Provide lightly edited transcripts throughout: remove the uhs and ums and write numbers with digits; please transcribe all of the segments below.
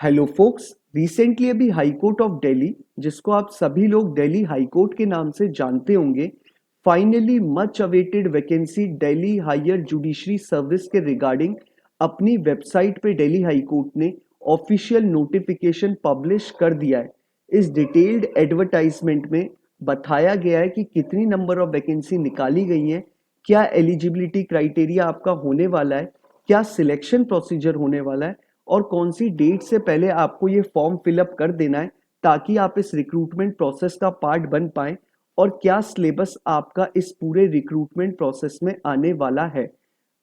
Hello focus. Recently अभी high court of Delhi, जिसको आप सभी लोग दिल्ली हाई कोर्ट के नाम से जानते होंगे, finally much awaited vacancy Delhi higher judiciary service के रिगार्डिंग अपनी वेबसाइट पे दिल्ली हाई कोर्ट ने ऑफिशियल नोटिफिकेशन पब्लिश कर दिया है। इस डिटेल्ड एडवर्टाइजमेंट में बताया गया है कि कितनी नंबर ऑफ वैकेंसी निकाली गई है, क्या एलिजिबिलिटी क्राइटेरिया आपका होने वाला है, क्या सिलेक्शन प्रोसीजर होने वाला है और कौन सी डेट से पहले आपको ये फॉर्म फिलअप कर देना है ताकि आप इस रिक्रूटमेंट प्रोसेस का पार्ट बन पाए, और क्या सिलेबस आपका इस पूरे रिक्रूटमेंट प्रोसेस में आने वाला है।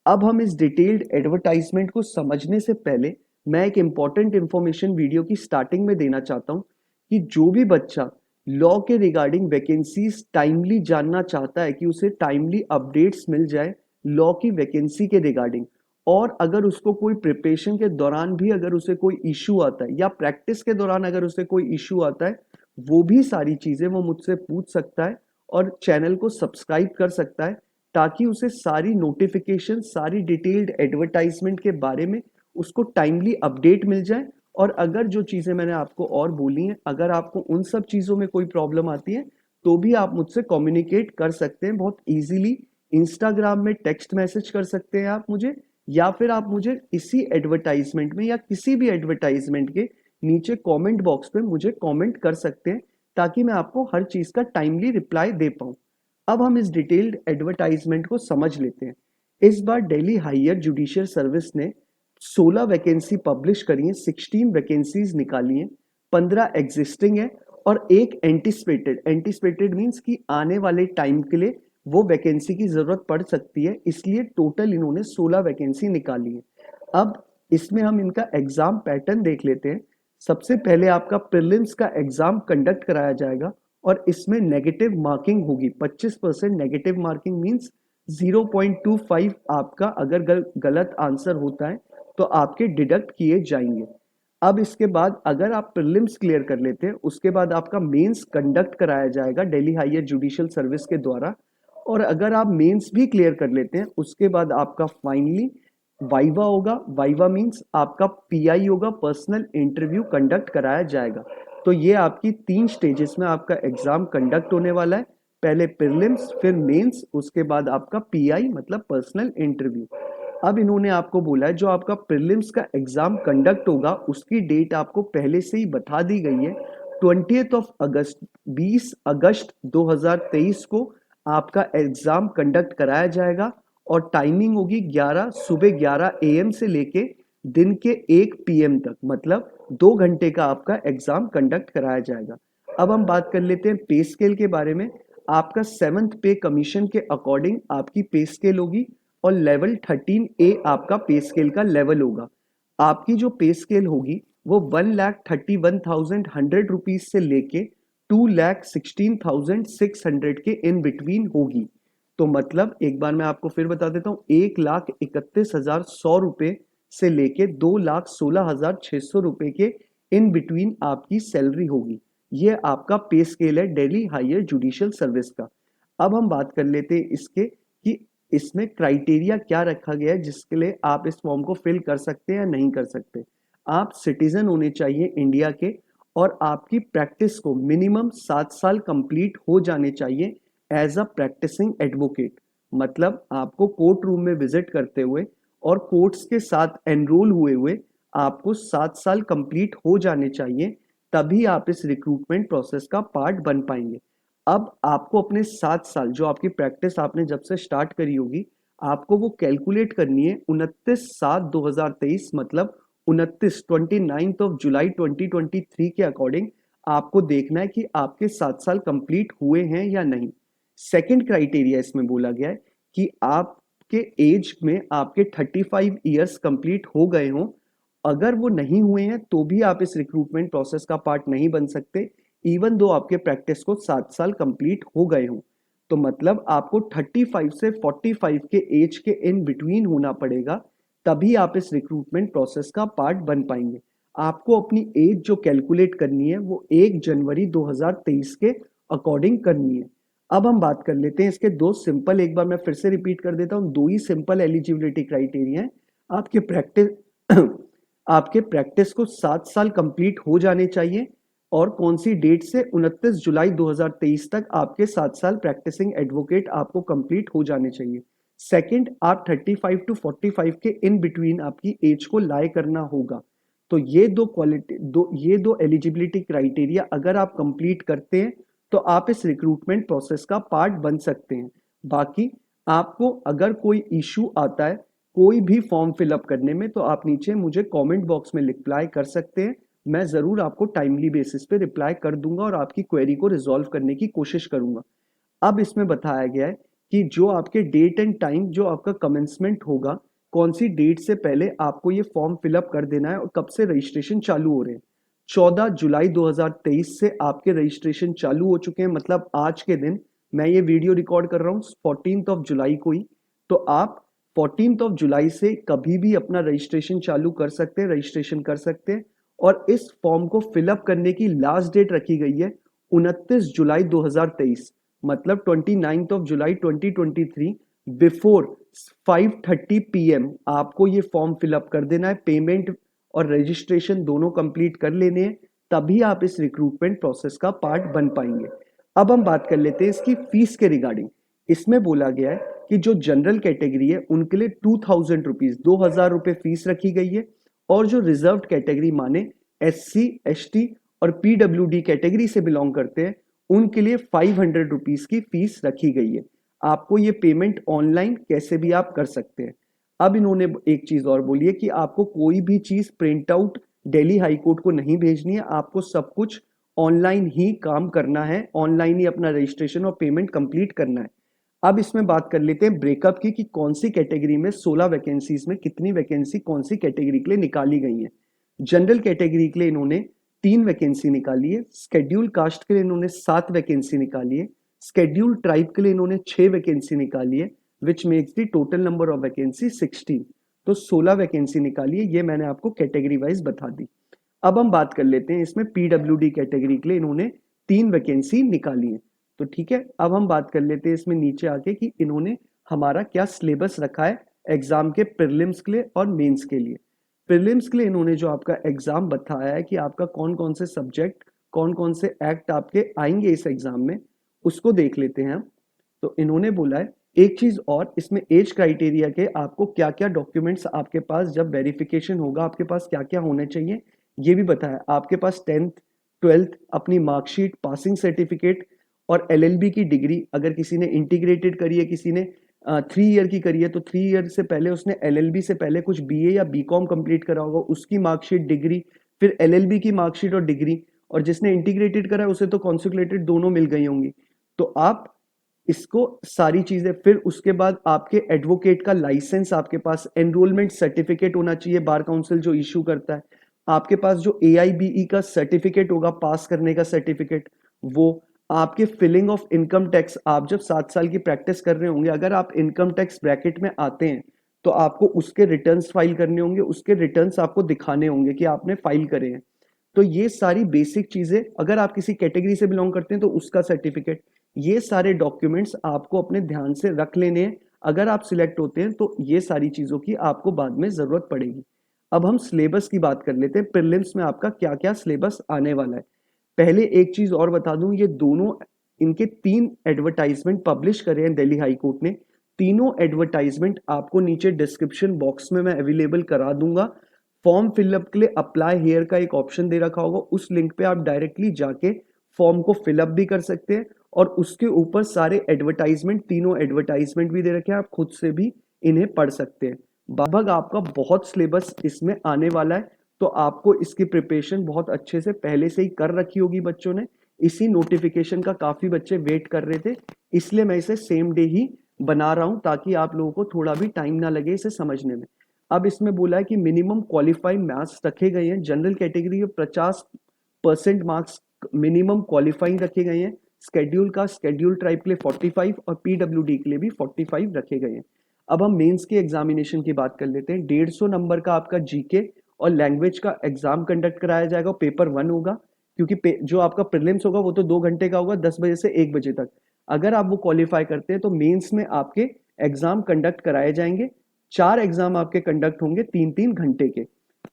अब हम इस डिटेल्ड एडवर्टाइजमेंट को समझने से पहले मैं एक इंपॉर्टेंट इंफॉर्मेशन वीडियो की स्टार्टिंग में देना चाहता हूं कि जो भी बच्चा लॉ के रिगार्डिंग वैकेंसीज टाइमली जानना चाहता है कि उसे टाइमली अपडेट्स मिल जाए लॉ की वैकेंसी के रिगार्डिंग, और अगर उसको कोई प्रिपरेशन के दौरान भी अगर उसे कोई इशू आता है या प्रैक्टिस के दौरान अगर उसे कोई इशू आता है, वो भी सारी चीजें वो मुझसे पूछ सकता है और चैनल को सब्सक्राइब कर सकता है ताकि उसे सारी नोटिफिकेशन, सारी डिटेल्ड एडवर्टाइजमेंट के बारे में उसको टाइमली अपडेट मिल जाए। और अगर जो चीजें मैंने आपको और बोली हैं, अगर आपको उन सब चीजों में कोई प्रॉब्लम आती है तो भी आप मुझसे कम्युनिकेट कर सकते हैं बहुत इजीली। इंस्टाग्राम में टेक्स्ट मैसेज कर सकते हैं आप मुझे, या फिर आप मुझे इसी एडवर्टाइजमेंट में या किसी भी एडवर्टाइजमेंट के नीचे कमेंट बॉक्स में मुझे कमेंट कर सकते हैं ताकि मैं आपको हर चीज का टाइमली रिप्लाई दे पाऊं। अब हम इस डिटेल्ड एडवर्टाइजमेंट को समझ लेते हैं। इस बार दिल्ली हायर जुडिशियल सर्विस ने 16 वैकेंसी पब्लिश करी है, 16 वैकेंसीज निकाली हैं, 15 एग्जिस्टिंग है और एक एंटिसिपेटेड। एंटिसिपेटेड मीन्स कि आने वाले टाइम के लिए वो वैकेंसी की जरूरत पड़ सकती है, इसलिए टोटल इन्होंने 16 वैकेंसी निकाली है। अब इसमें हम इनका एग्जाम पैटर्न देख लेते हैं। सबसे पहले आपका प्रीलिम्स का एग्जाम कंडक्ट कराया जाएगा और इसमें नेगेटिव मार्किंग होगी। 25% नेगेटिव मार्किंग मीन्स 0.25 आपका अगर गलत आंसर होता है तो आपके डिडक्ट किए जाएंगे। अब इसके बाद अगर आप प्रीलिम्स क्लियर कर लेते हैं, उसके बाद आपका मेंस कंडक्ट कराया जाएगा दिल्ली हायर जुडिशियल सर्विस के द्वारा, और अगर आप मेंस भी क्लियर कर लेते हैं उसके बाद आपका फाइनली वाइवा होगा। वाइवा मींस आपका पीआई होगा, पर्सनल इंटरव्यू कंडक्ट कराया जाएगा। तो ये आपकी 3 स्टेजेस में आपका एग्जाम कंडक्ट होने वाला है। पहले प्रीलिम्स, फिर मेंस, उसके बाद आपका पीआई मतलब पर्सनल इंटरव्यू। अब इन्होंने आपको बोला है जो आपका प्रीलिम्स का एग्जाम कंडक्ट होगा उसकी डेट आपको पहले से ही बता दी गई है। 20 अगस्त 20 अगस्त 2023 को आपका एग्जाम कंडक्ट कराया जाएगा और टाइमिंग होगी सुबह 11 AM से लेके दिन के 1 PM तक, मतलब 2 घंटे का आपका एग्जाम कंडक्ट कराया जाएगा। अब हम बात कर लेते हैं पे स्केल के बारे में। आपका 7th पे कमीशन के अकॉर्डिंग आपकी पे स्केल होगी और लेवल 13A आपका पे स्केल का लेवल होगा। आपकी जो पे स्केल होगी वो 1,31,100 रुपीज से लेके 2,16,600 के इन बिटवीन होगी। तो मतलब एक बार मैं आपको फिर बता देता हूँ, 1,31,100 रुपए से लेके 2,16,600 रुपए के इन बिटवीन आपकी सैलरी होगी। ये आपका पे स्केल है दिल्ली हायर जुडिशियल सर्विस का। अब हम बात कर लेते हैं इसके कि इसमें क्राइटेरिया क्या रखा गया है जिसके लिए आप इस फॉर्म को फिल कर सकते हैं या नहीं कर सकते। आप सिटीजन होने चाहिए इंडिया के और आपकी प्रैक्टिस को मिनिमम 7 साल कंप्लीट हो जाने चाहिए एज अ प्रैक्टिसिंग एडवोकेट। मतलब आपको कोर्ट रूम में विजिट करते हुए और कोर्ट्स के साथ एनरोल हुए हुए आपको 7 साल कंप्लीट हो जाने चाहिए, तभी आप इस रिक्रूटमेंट प्रोसेस का पार्ट बन पाएंगे। अब आपको अपने 7 साल जो आपकी प्रैक्टिस आपने जब से स्टार्ट करी होगी, आपको वो कैलकुलेट करनी है 29/7/2023, मतलब 29 जुलाई 2023 के अकॉर्डिंग आपको देखना है कि आपके 7 साल कंप्लीट हुए हैं या नहीं। सेकंड क्राइटेरिया इसमें बोला गया है कि आपके एज में आपके 35 ईयर्स कंप्लीट हो गए हों। अगर वो नहीं हुए हैं तो भी आप इस रिक्रूटमेंट प्रोसेस का पार्ट नहीं बन सकते, इवन दो आपके प्रैक्टिस को 7 साल कंप्लीट हो गए हों। तो मतलब आपको 35 से 45 के एज के इन बिटवीन होना पड़ेगा, तभी आप इस रिक्रूटमेंट प्रोसेस का पार्ट बन पाएंगे। आपको अपनी एज जो कैलकुलेट करनी है वो 1 जनवरी 2023 के अकॉर्डिंग करनी है। अब हम बात कर लेते हैं इसके दो सिंपल, एक बार मैं फिर से रिपीट कर देता हूं, दो ही सिंपल एलिजिबिलिटी क्राइटेरिया है आपके प्रैक्टिस आपके प्रैक्टिस को 7 साल कंप्लीट हो जाने चाहिए और कौन सी डेट से 29 जुलाई 2023 तक आपके 7 साल प्रैक्टिसिंग एडवोकेट आपको कंप्लीट हो जाने चाहिए। सेकंड, आप 35 टू 45 के इन बिटवीन आपकी एज को लाई करना होगा। तो ये दो एलिजिबिलिटी क्राइटेरिया अगर आप कंप्लीट करते हैं तो आप इस रिक्रूटमेंट प्रोसेस का पार्ट बन सकते हैं। बाकी आपको अगर कोई इशू आता है कोई भी फॉर्म फिलअप करने में, तो आप नीचे मुझे कमेंट बॉक्स में रिप्लाई कर सकते हैं। मैं ज़रूर आपको टाइमली बेसिस पे रिप्लाई कर दूंगा और आपकी क्वेरी को रिजॉल्व करने की कोशिश करूंगा। अब इसमें बताया गया है कि जो आपके डेट एंड टाइम जो आपका कमेंसमेंट होगा, कौन सी डेट से पहले आपको ये फॉर्म फिलअप कर देना है और कब से रजिस्ट्रेशन चालू हो रहे हैं। 14 जुलाई 2023 से आपके रजिस्ट्रेशन चालू हो चुके हैं, मतलब आज के दिन मैं ये वीडियो रिकॉर्ड कर रहा हूँ 14th ऑफ जुलाई को ही। तो आप 14th ऑफ जुलाई से कभी भी अपना रजिस्ट्रेशन चालू कर सकते हैं, रजिस्ट्रेशन कर सकते हैं। और इस फॉर्म को फिलअप करने की लास्ट डेट रखी गई है 29 जुलाई 2023, मतलब 29th of July 2023 before 5:30 PM आपको ये फॉर्म फिलअप कर देना है। पेमेंट और रजिस्ट्रेशन दोनों कंप्लीट कर लेने हैं, तभी आप इस रिक्रूटमेंट प्रोसेस का पार्ट बन पाएंगे। अब हम बात कर लेते हैं इसकी फीस के रिगार्डिंग। इसमें बोला गया है कि जो जनरल कैटेगरी है उनके लिए 2000 रुपीज 2000 रुपये फीस रखी गई है, और जो रिजर्व कैटेगरी माने SC ST और PWD कैटेगरी से बिलोंग करते हैं उनके लिए 500 रुपीज की फीस रखी गई है। आपको ये पेमेंट ऑनलाइन कैसे भी आप कर सकते हैं। अब इन्होंने एक चीज और बोली है कि आपको कोई भी चीज print out Delhi high court को नहीं भेजनी है, आपको सब कुछ ऑनलाइन ही काम करना है, ऑनलाइन ही अपना रजिस्ट्रेशन और पेमेंट कंप्लीट करना है। अब इसमें बात कर लेते हैं ब्रेकअप की कि कौन सी कैटेगरी में 16 वैकेंसीज में कितनी वैकेंसी कौन सी कैटेगरी के लिए निकाली गई है। जनरल कैटेगरी के लिए इन्होंने 3 वैकेंसी निकाली है, स्केड्यूल कास्ट के लिए इन्होंने 7 वैकेंसी निकाली है, स्केड्यूल ट्राइब के लिए इन्होंने 6 वैकेंसी निकाली है, which makes the total number of vacancy 16। तो 16 वैकेंसी निकाली है, ये मैंने आपको कैटेगरी वाइज बता दी। अब हम बात कर लेते हैं इसमें PWD कैटेगरी के लिए इन्होंने 3 वैकेंसी निकाली है। तो ठीक है, अब हम बात कर लेते हैं इसमें नीचे आके कि इन्होंने हमारा क्या सिलेबस रखा है एग्जाम के प्रीलिम्स के लिए और मेंस के लिए। प्रीलिम्स के लिए इन्होंने जो आपका एग्जाम बताया है कि आपका कौन कौन से सब्जेक्ट कौन कौन से एक्ट आपके आएंगे इस एग्जाम में, उसको देख लेते हैं हम। तो इन्होंने बोला है एक चीज और, इसमें एज क्राइटेरिया के आपको क्या क्या डॉक्यूमेंट्स आपके पास जब वेरिफिकेशन होगा आपके पास क्या क्या होने चाहिए ये भी बताया। आपके पास 10th 12th अपनी मार्कशीट, पासिंग सर्टिफिकेट और LLB की डिग्री, अगर किसी ने इंटीग्रेटेड करी है, किसी ने 3 ईयर की करी है तो 3 ईयर से पहले उसने LLB से पहले कुछ BA या BCom कंप्लीट करा होगा, उसकी मार्कशीट, डिग्री, फिर LLB की मार्कशीट और डिग्री, और जिसने इंटीग्रेटेड करा है उसे तो कॉन्सिक्यूलेटेड दोनों मिल गई होंगी। तो आप इसको सारी चीजें, फिर उसके बाद आपके एडवोकेट का लाइसेंस, आपके पास एनरोलमेंट सर्टिफिकेट होना चाहिए बार काउंसिल जो इशू करता है, आपके पास जो AIBE का सर्टिफिकेट होगा पास करने का सर्टिफिकेट, वो आपके फिलिंग ऑफ इनकम टैक्स, आप जब 7 साल की प्रैक्टिस कर रहे होंगे अगर आप इनकम टैक्स ब्रैकेट में आते हैं तो आपको उसके रिटर्न्स फाइल करने होंगे, उसके रिटर्न्स आपको दिखाने होंगे कि आपने फाइल करे हैं। तो ये सारी बेसिक चीजें, अगर आप किसी कैटेगरी से बिलोंग करते हैं तो उसका सर्टिफिकेट, ये सारे डॉक्यूमेंट्स आपको अपने ध्यान से रख लेने हैं। अगर आप सिलेक्ट होते हैं तो ये सारी चीजों की आपको बाद में जरूरत पड़ेगी। अब हम सिलेबस की बात कर लेते हैं, प्रीलिम्स में आपका क्या क्या सिलेबस आने वाला है। पहले एक चीज और बता दूं, ये दोनों इनके 3 एडवर्टाइजमेंट पब्लिश करे हैं दिल्ली हाई कोर्ट ने। तीनों एडवर्टाइजमेंट आपको नीचे डिस्क्रिप्शन बॉक्स में मैं अवेलेबल करा दूंगा। फॉर्म फिलअप के लिए अप्लाई हेयर का एक ऑप्शन दे रखा होगा, उस लिंक पे आप डायरेक्टली जाके फॉर्म को फिलअप भी कर सकते हैं, और उसके ऊपर सारे एडवर्टाइजमेंट, तीनों एडवर्टाइजमेंट भी दे रखे हैं, आप खुद से भी इन्हें पढ़ सकते हैं। लगभग आपका बहुत सिलेबस इसमें आने वाला है, तो आपको इसकी प्रिपरेशन बहुत अच्छे से पहले से ही कर रखी होगी बच्चों ने। इसी नोटिफिकेशन का काफी बच्चे वेट कर रहे थे, इसलिए मैं इसे सेम डे ही बना रहा हूं ताकि आप लोगों को थोड़ा भी टाइम ना लगे इसे समझने में। अब इसमें बोला है कि मिनिमम क्वालिफाइंग मार्क्स रखे गए हैं, जनरल कैटेगरी में 50% मार्क्स मिनिमम क्वालिफाइंग रखे गए हैं, स्केड्यूल का स्केड्यूल ट्राइब के लिए 45 और PWD के लिए भी 45 रखे गए हैं। अब हम मेंस के एग्जामिनेशन की बात कर लेते हैं। 150 नंबर का आपका GK और लैंग्वेज का एग्जाम कंडक्ट कराया जाएगा, पेपर 1 होगा, क्योंकि जो आपका प्रीलिम्स होगा वो तो 2 घंटे का होगा, 10 बजे से 1 बजे तक। अगर आप वो क्वालिफाई करते हैं तो मेंस में आपके एग्जाम कंडक्ट कराए जाएंगे। 4 एग्जाम आपके कंडक्ट होंगे 3-3 घंटे के।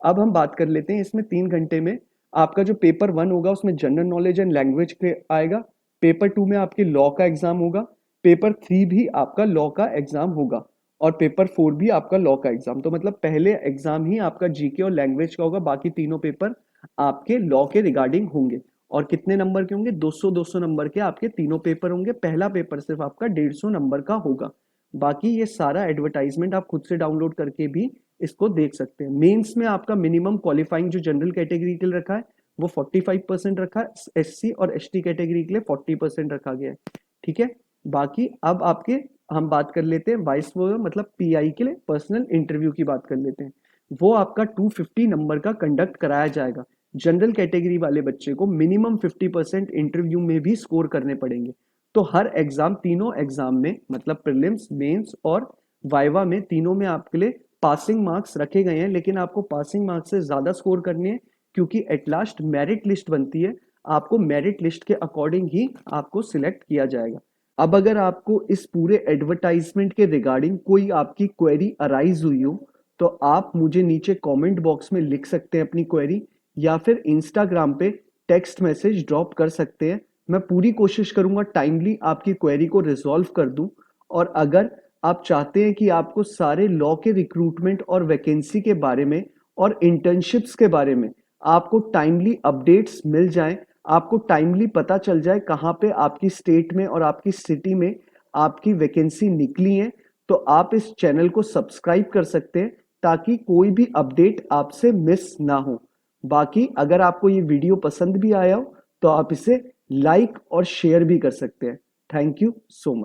अब हम बात कर लेते हैं इसमें 3 घंटे में आपका जो पेपर 1 होगा उसमें जनरल नॉलेज एंड लैंग्वेज के आएगा, पेपर 2 में आपके लॉ का एग्जाम होगा, पेपर 3 भी आपका लॉ का एग्जाम होगा और पेपर 4 भी आपका लॉ का एग्जाम। तो मतलब पहले एग्जाम ही आपका जीके और लैंग्वेज का होगा, बाकी तीनों पेपर आपके लॉ के रिगार्डिंग होंगे। और कितने नंबर के होंगे? 200-200 नंबर के आपके तीनों पेपर होंगे। पहला पेपर सिर्फ आपका 150 नंबर का होगा। बाकी ये सारा एडवर्टाइजमेंट आप खुद से डाउनलोड करके भी इसको देख सकते हैं। मेंस में आपका मिनिमम क्वालिफाइंग जो जनरल कैटेगरी के लिए रखा है वो 45% रखा है, एससी और एसटी कैटेगरी के लिए 40% रखा गया है। ठीक है, बाकी अब आपके हम बात कर लेते हैं वाइस मतलब पीआई के लिए पर्सनल इंटरव्यू की बात कर लेते हैं। वो आपका 250 नंबर का कंडक्ट कराया जाएगा। जनरल कैटेगरी वाले बच्चे को मिनिमम 50% इंटरव्यू में भी स्कोर करने पड़ेंगे। तो हर एग्जाम, तीनों एग्जाम में मतलब प्रीलिम्स, मेंस और वाइवा में, तीनों में आपके लिए पासिंग मार्क्स रखे गए हैं, लेकिन आपको पासिंग मार्क्स से ज्यादा स्कोर करनी है क्योंकि एट लास्ट मेरिट लिस्ट बनती है। आपको मेरिट लिस्ट के अकॉर्डिंग ही आपको सिलेक्ट किया जाएगा। अब अगर आपको इस पूरे एडवर्टाइजमेंट के रिगार्डिंग कोई आपकी क्वेरी अराइज हुई हो तो आप मुझे नीचे कमेंट बॉक्स में लिख सकते हैं अपनी क्वेरी, या फिर इंस्टाग्राम पे टेक्स्ट मैसेज ड्रॉप कर सकते हैं। मैं पूरी कोशिश करूंगा टाइमली आपकी क्वेरी को रिजॉल्व कर दूं। और अगर आप चाहते हैं कि आपको सारे लॉ के रिक्रूटमेंट और वैकेंसी के बारे में और इंटर्नशिप्स के बारे में आपको टाइमली अपडेट्स मिल जाएं, आपको टाइमली पता चल जाए कहाँ पे आपकी स्टेट में और आपकी सिटी में आपकी वैकेंसी निकली है, तो आप इस चैनल को सब्सक्राइब कर सकते हैं ताकि कोई भी अपडेट आपसे मिस ना हो। बाकी अगर आपको ये वीडियो पसंद भी आया हो तो आप इसे लाइक और शेयर भी कर सकते हैं। Thank you so much.